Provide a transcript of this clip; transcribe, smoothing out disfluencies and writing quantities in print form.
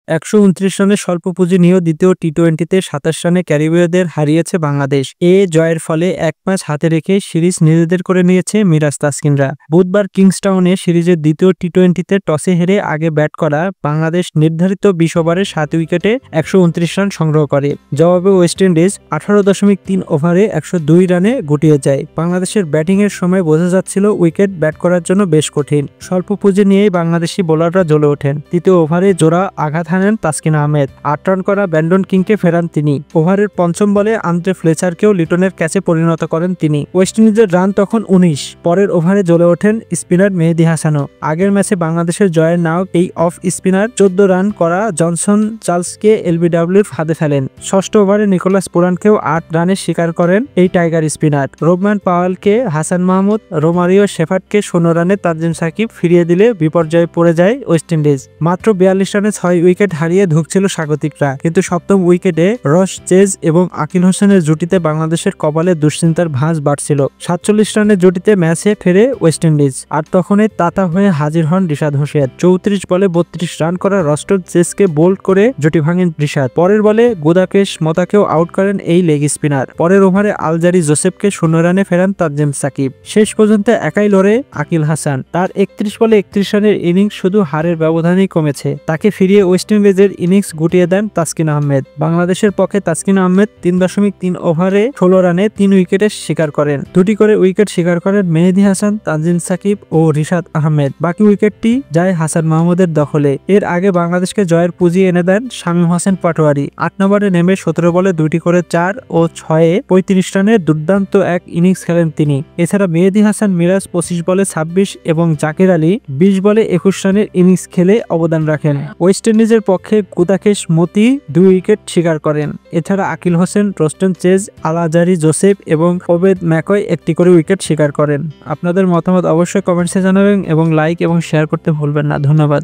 129 রানের স্বল্প পুঁজি নিয়েও দ্বিতীয় টি-20তে 27 রানে ক্যারিবীয়দের হারিয়েছে বাংলাদেশ। এ জয়ের ফলে এক ম্যাচ হাতে রেখে সিরিজ নিজেদের করে নিয়েছে মিরাজ-তাসকিনরা। বুধবার কিংস্টাউনে সিরিজের দ্বিতীয় টি-20তে টসে হেরে আগে ব্যাট করা বাংলাদেশ নির্ধারিত 20 ওভারে 7 উইকেটে 129 রান সংগ্রহ করে। জবাবে ওয়েস্ট ইন্ডিজ 18.3 ওভারে 102 রানে গুটিয়ে যায়। বাংলাদেশের ব্যাটিংয়ের সময় বোঝা যাচ্ছিল উইকেট ব্যাট করার জন্য বেশ কঠিন। স্বল্প পুঁজি নিয়েই বাংলাদেশি বোলাররা জ্বলে ওঠেন। তৃতীয় ওভারে জোড়া আঘাত হানেন তাসকিন আহমেদ। 8 রান করা ব্র্যান্ডন কিংকে ফেরান তিনি। ওভারের পঞ্চম বলে আন্দ্রে ফ্লেচারকেও লিটনের ক্যাচে পরিণত করেন তিনি। ওয়েস্ট ইন্ডিজের রান তখন 19। পরের ওভারে জ্বলে ওঠেন স্পিনার মেহেদী হাসানও। আগের ম্যাচে বাংলাদেশের জয়ের নায়ক এই অফ স্পিনার 14 রান করা জনসন চার্লসকে এলবিডব্লিউর ফাঁদে ফেলেন। ষষ্ঠ ওভারে নিকোলাস পুরানকেও 8 রানের শিকার করেন এই টাইগার স্পিনার। রোবমান পাওয়েলকে হাসান মাহমুদ, রোমারিও শেফার্ডকে 16 রানে তানজিম সাকিব ফিরিয়ে দিলে বিপর্যয়ে পড়ে যায় ওয়েস্ট ইন্ডিজ। মাত্র 42 রানে 6 উইকেট হারিয়ে ধুঁকছিল স্বাগতিকরা, কিন্তু সপ্তম উইকেটে রস চেজ এবং আকিল হোসেনের জুটিতে বাংলাদেশের কপালে দুশ্চিন্তার ভাঁজ বাড়ছিল। 47 রানের জুটিতে ম্যাচে ফেরে ওয়েস্ট ইন্ডিজ, আর তখনই তাতা হয়ে হাজির হন রিশাদ হোসেন। 34 বলে 32 রান করা রস্টন চেজকে বোল্ড করে জুটি ভাঙেন রিশাদ। পরের বলে গুদাকেশ মতাকেও আউট করেন এই লেগ স্পিনার। পরের ওভারে আলজারি জোসেফকে 0 রানে ফেরান তানজিম সাকিব। শেষ পর্যন্ত একাই লড়ে আকিল হাসান। তার 31 বলে 31 রানের ইনিংস শুধু হারের ব্যবধানেই কমেছে। তাকে ফিরিয়ে ওয়েস্ট ইন্ডিজের ইনিংস গুটিয়ে দেন তাসকিন আহমেদ। বাংলাদেশের পক্ষে তাসকিন আহমেদ 3.3 ওভারে 16 রানে 3 উইকেটে শিকার করেন। 2টি করে উইকেট শিকার করেন মেহেদী হাসান, তানজিম সাকিব ও রিশাদ আহমেদ। বাকি উইকেটটি যায় হাসান মাহমুদের দখলে। এর আগে বাংলাদেশকে জয়ের পুঁজি এনে দেন শামীম হোসেন পাটোয়ারি। 8 নম্বরে নেমে 17 বলে 2টি করে 4 ও 6-এ 35 রানের দুর্দান্ত এক ইনিংস খেলেন তিনি। এছাড়া মেহেদী হাসান মিরাজ 25 বলে 26 এবং জাকির আলী 20 বলে 21 রানের ইনিংস খেলে অবদান রাখেন। ওয়েস্ট ইন্ডিজের পক্ষে গুদাকেশ মতি 2 উইকেট শিকার করেন। এছাড়া Akeal Hosein, Roston Chase, Alzarri Joseph এবং ওবেদ ম্যাকয় 1টি করে উইকেট শিকার করেন। আপনাদের মতামত অবশ্যই কমেন্টসে জানাবেন এবং লাইক এবং শেয়ার করতে ভুলবেন না। ধন্যবাদ।